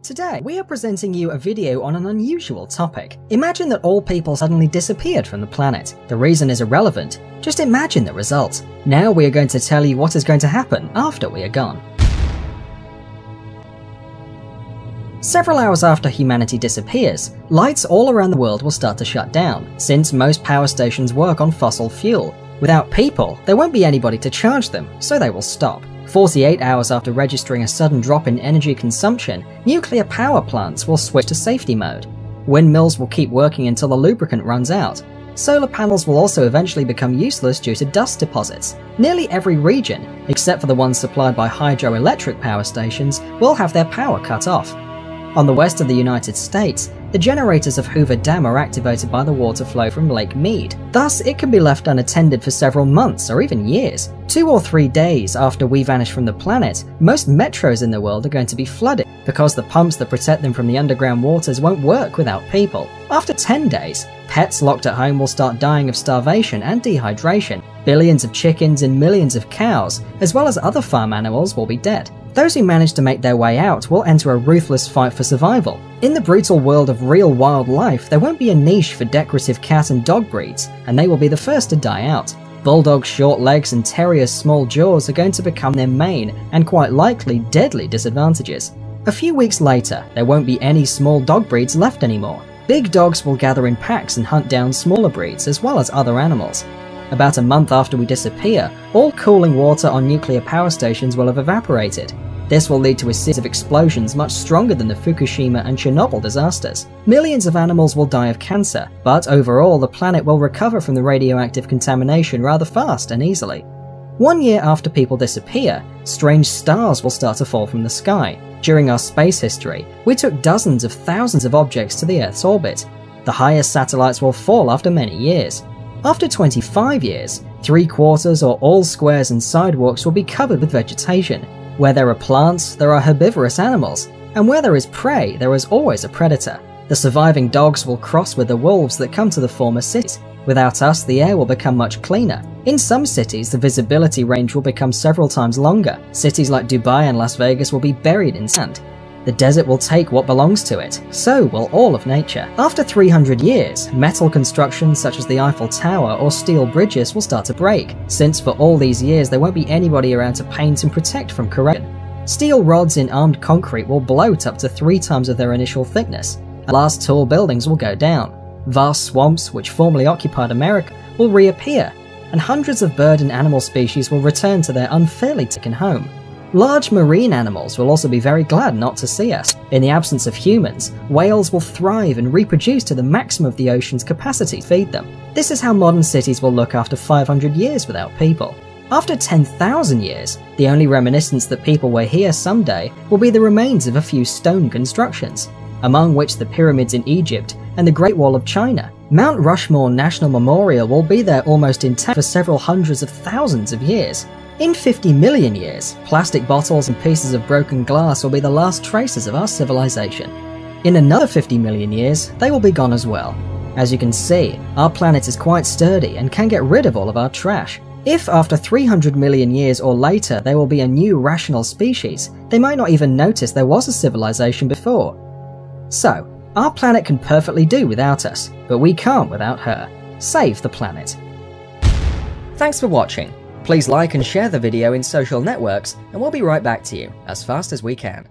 Today, we are presenting you a video on an unusual topic. Imagine that all people suddenly disappeared from the planet. The reason is irrelevant. Just imagine the result. Now we are going to tell you what is going to happen after we are gone. Several hours after humanity disappears, lights all around the world will start to shut down, since most power stations work on fossil fuel. Without people, there won't be anybody to charge them, so they will stop. 48 hours after registering a sudden drop in energy consumption, nuclear power plants will switch to safety mode. Windmills will keep working until the lubricant runs out. Solar panels will also eventually become useless due to dust deposits. Nearly every region, except for the ones supplied by hydroelectric power stations, will have their power cut off. On the west of the United States, the generators of Hoover Dam are activated by the water flow from Lake Mead. Thus, it can be left unattended for several months or even years. 2 or 3 days after we vanish from the planet, most metros in the world are going to be flooded because the pumps that protect them from the underground waters won't work without people. After 10 days, pets locked at home will start dying of starvation and dehydration. Billions of chickens and millions of cows, as well as other farm animals, will be dead. Those who manage to make their way out will enter a ruthless fight for survival. In the brutal world of real wildlife, there won't be a niche for decorative cat and dog breeds, and they will be the first to die out. Bulldogs' short legs and terriers' small jaws are going to become their main, and quite likely deadly, disadvantages. A few weeks later, there won't be any small dog breeds left anymore. Big dogs will gather in packs and hunt down smaller breeds as well as other animals. About a month after we disappear, all cooling water on nuclear power stations will have evaporated. This will lead to a series of explosions much stronger than the Fukushima and Chernobyl disasters. Millions of animals will die of cancer, but overall the planet will recover from the radioactive contamination rather fast and easily. 1 year after people disappear, strange stars will start to fall from the sky. During our space history, we took dozens of thousands of objects to the Earth's orbit. The highest satellites will fall after many years. After 25 years, 3/4 or all squares and sidewalks will be covered with vegetation. Where there are plants, there are herbivorous animals, and where there is prey, there is always a predator. The surviving dogs will cross with the wolves that come to the former cities. Without us, the air will become much cleaner. In some cities, the visibility range will become several times longer. Cities like Dubai and Las Vegas will be buried in sand. The desert will take what belongs to it, so will all of nature. After 300 years, metal constructions such as the Eiffel Tower or steel bridges will start to break, since for all these years there won't be anybody around to paint and protect from corrosion. Steel rods in armed concrete will bloat up to 3 times of their initial thickness. At last, tall buildings will go down. Vast swamps, which formerly occupied America, will reappear, and hundreds of bird and animal species will return to their unfairly taken home. Large marine animals will also be very glad not to see us. In the absence of humans, whales will thrive and reproduce to the maximum of the ocean's capacity to feed them. This is how modern cities will look after 500 years without people. After 10,000 years, the only reminiscence that people were here someday will be the remains of a few stone constructions, among which the pyramids in Egypt and the Great Wall of China. Mount Rushmore National Memorial will be there almost intact for several hundreds of thousands of years. In 50 million years, plastic bottles and pieces of broken glass will be the last traces of our civilization. In another 50 million years, they will be gone as well. As you can see, our planet is quite sturdy and can get rid of all of our trash. If after 300 million years or later there will be a new rational species, they might not even notice there was a civilization before. So, our planet can perfectly do without us, but we can't without her. Save the planet. Thanks for watching. Please like and share the video in social networks, and we'll be right back to you as fast as we can.